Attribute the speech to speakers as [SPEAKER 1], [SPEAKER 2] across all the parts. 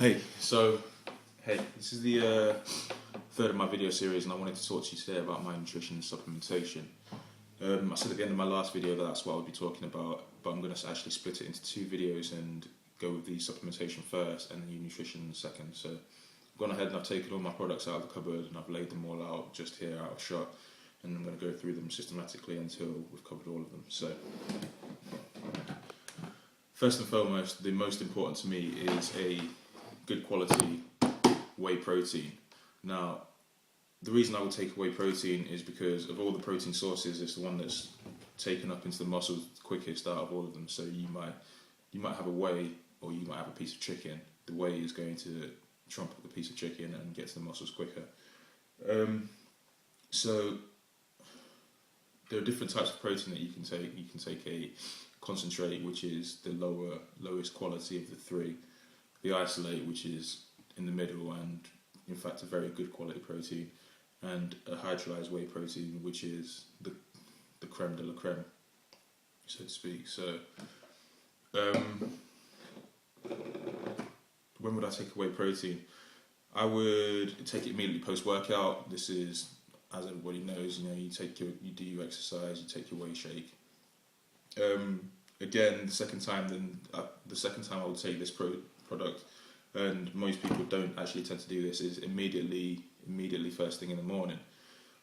[SPEAKER 1] Hey, this is the third of my video series, and I wanted to talk to you today about my nutrition and supplementation. I said at the end of my last video that that's what I would be talking about, but I'm going to actually split it into two videos and go with the supplementation first and the nutrition second. So I've gone ahead and I've taken all my products out of the cupboard and I've laid them all out just here out of shot, and I'm going to go through them systematically until we've covered all of them. So first and foremost, the most important to me is a good quality whey protein. Now, the reason I would take whey protein is because of all the protein sources, it's the one that's taken up into the muscles quickest out of all of them. So you might have a whey, or you might have a piece of chicken. The whey is going to trump up the piece of chicken and get to the muscles quicker. So there are different types of protein that you can take. You can take a concentrate, which is the lowest quality of the three. The isolate, which is in the middle and in fact a very good quality protein, and a hydrolyzed whey protein, which is the creme de la creme, so to speak. So when would I take a whey protein? I would take it immediately post workout. This is, as everybody knows, you do your exercise, you take your whey shake. Again, the second time I would take this product, and most people don't actually tend to do this, is immediately first thing in the morning.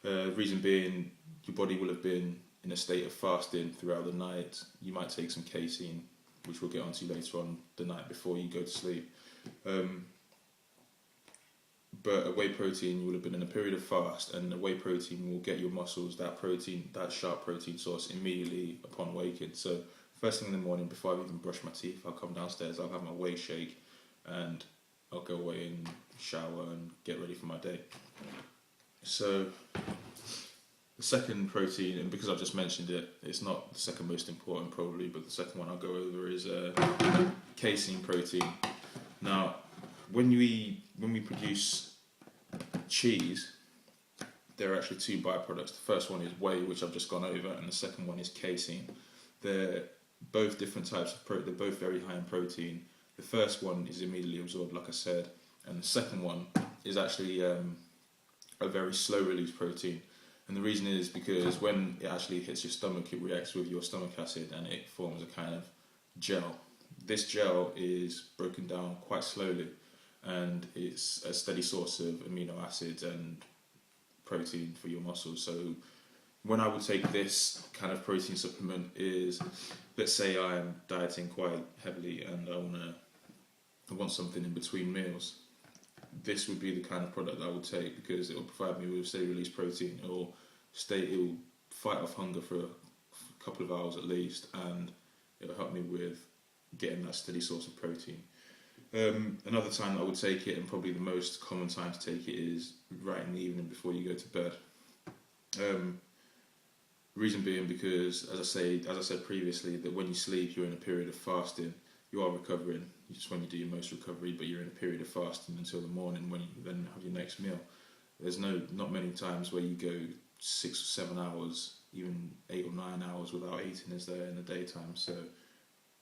[SPEAKER 1] Reason being, your body will have been in a state of fasting throughout the night. You might take some casein, which we'll get onto later on, the night before you go to sleep. But a whey protein, you will have been in a period of fast, and a whey protein will get your muscles that sharp protein source immediately upon waking. So first thing in the morning, before I even brush my teeth, I'll come downstairs, I'll have my whey shake, and I'll go away and shower and get ready for my day. So the second protein, and because I've just mentioned it, it's not the second most important probably, but the second one I'll go over is casein protein. Now, when we produce cheese, there are actually two byproducts. The first one is whey, which I've just gone over, and the second one is casein. They're both different types of protein. They're both very high in protein. The first one is immediately absorbed, like I said, and the second one is actually a very slow release protein. And the reason is because when it actually hits your stomach, it reacts with your stomach acid and it forms a kind of gel. This gel is broken down quite slowly, and it's a steady source of amino acids and protein for your muscles. So when I would take this kind of protein supplement is, let's say I'm dieting quite heavily and I want something in between meals. This would be the kind of product I would take, because it will provide me with steady release protein. It will fight off hunger for a couple of hours at least, and it will help me with getting that steady source of protein. Another time that I would take it, and probably the most common time to take it, is right in the evening before you go to bed. Reason being because, as I said previously, that when you sleep, you're in a period of fasting. You are recovering, just when you do your most recovery, but you're in a period of fasting until the morning when you then have your next meal. There's not many times where you go 6 or 7 hours, even 8 or 9 hours without eating, is there, in the daytime. So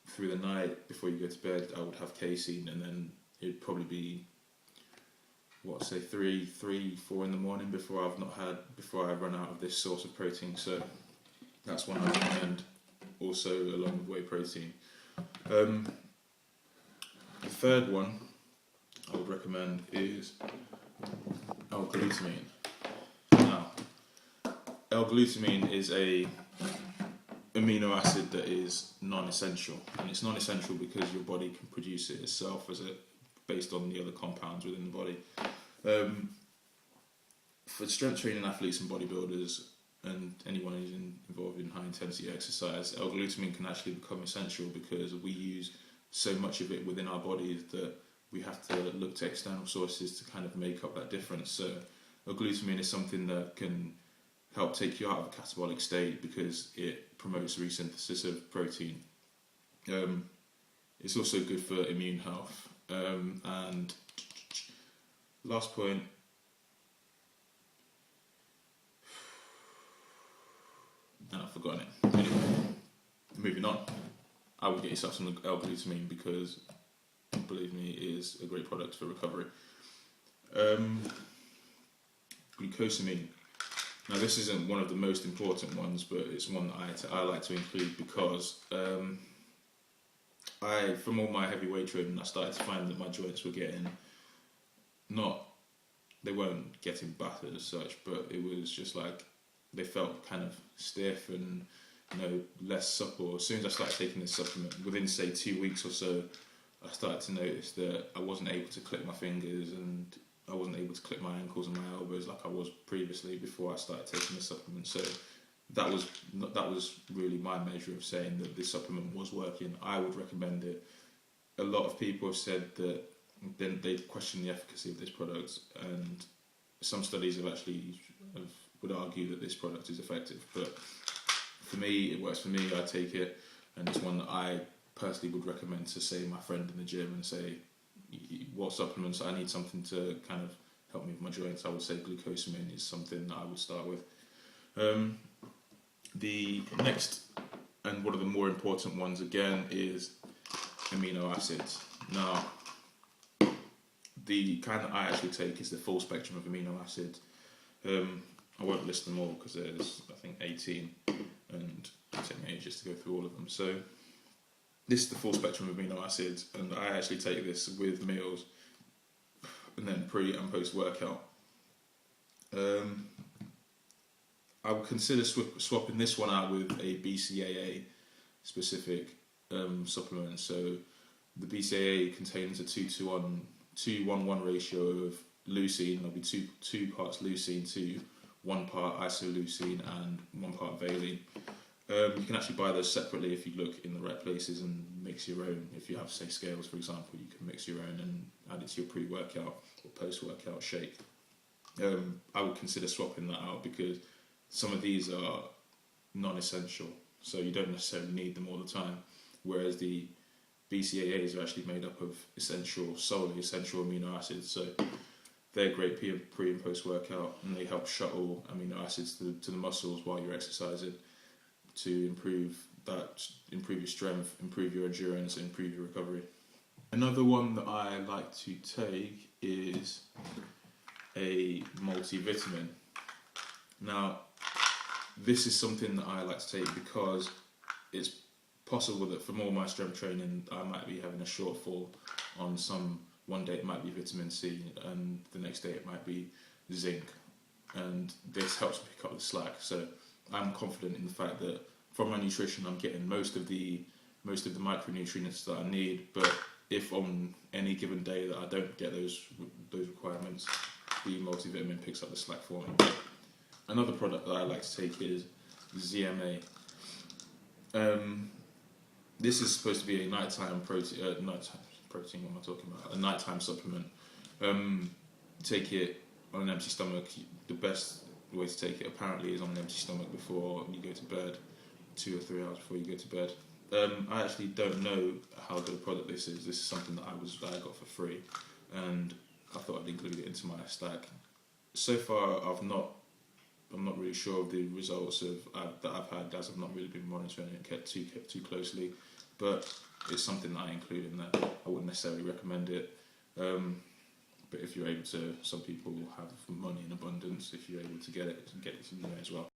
[SPEAKER 1] through the night before you go to bed, I would have casein, and then it'd probably be 3, 4 in the morning before I run out of this source of protein. So that's one I recommend, also along with whey protein. The third one I would recommend is L-glutamine. Now, L-glutamine is a amino acid that is non-essential, and it's non-essential because your body can produce it itself based on the other compounds within the body. For strength training athletes and bodybuilders and anyone who's involved in high intensity exercise, L-glutamine can actually become essential because we use so much of it within our bodies that we have to look to external sources to kind of make up that difference. So L-glutamine is something that can help take you out of a catabolic state because it promotes resynthesis of protein. It's also good for immune health. And last point, and I've forgotten it. Anyway, moving on. I would get yourself some L-glutamine because believe me, is a great product for recovery. Glucosamine. Now, this isn't one of the most important ones, but it's one that I like to include because from all my heavy weight training, I started to find that my joints were getting they weren't getting battered as such, but it was just like they felt kind of stiff and less supple. As soon as I started taking this supplement, within say 2 weeks or so, I started to notice that I wasn't able to click my fingers and I wasn't able to click my ankles and my elbows like I was previously before I started taking the supplement. So that was really my measure of saying that this supplement was working. I would recommend it. A lot of people have said that then they question the efficacy of this product, and some studies would argue that this product is effective. But for me, it works for me. I take it, and it's one that I personally would recommend to, say, my friend in the gym and say, what supplements? I need something to kind of help me with my joints. I would say glucosamine is something that I would start with. The next, and one of the more important ones again, is amino acids. Now, the kind that I actually take is the full spectrum of amino acids. I won't list them all because there's, I think, 18, and it'll take me ages to go through all of them. So this is the full spectrum of amino acids, and I actually take this with meals and then pre and post workout. I would consider swapping this one out with a BCAA specific supplement. So the BCAA contains a 2:1 ratio of leucine. There'll be two parts leucine to 1 part isoleucine and 1 part valine. You can actually buy those separately if you look in the right places and mix your own. If you have, say, scales, for example, you can mix your own and add it to your pre-workout or post-workout shake. I would consider swapping that out because some of these are non-essential, so you don't necessarily need them all the time, whereas the BCAAs are actually made up of solely essential amino acids, so they're great pre and post workout, and they help shuttle amino acids to the muscles while you're exercising to improve your strength, improve your endurance, and improve your recovery. Another one that I like to take is a multivitamin. Now, this is something that I like to take because it's possible that from all my strength training I might be having a shortfall on one day it might be vitamin C and the next day it might be zinc, and this helps pick up the slack. So I'm confident in the fact that from my nutrition I'm getting most of the micronutrients that I need, but if on any given day that I don't get those requirements, the multivitamin picks up the slack for me. Another product that I like to take is ZMA. This is supposed to be a nighttime protein. What am I talking about? A nighttime supplement. Take it on an empty stomach. The best way to take it apparently is on an empty stomach before you go to bed, 2 or 3 hours before you go to bed. I actually don't know how good a product this is. This is something that I got for free, and I thought I'd include it into my stack. So far, I'm not really sure of the results that I've had, as I've not really been monitoring it kept too closely. But it's something that I include in there. I wouldn't necessarily recommend it, but if you're able to, some people have money in abundance. If you're able to get it, you may as well.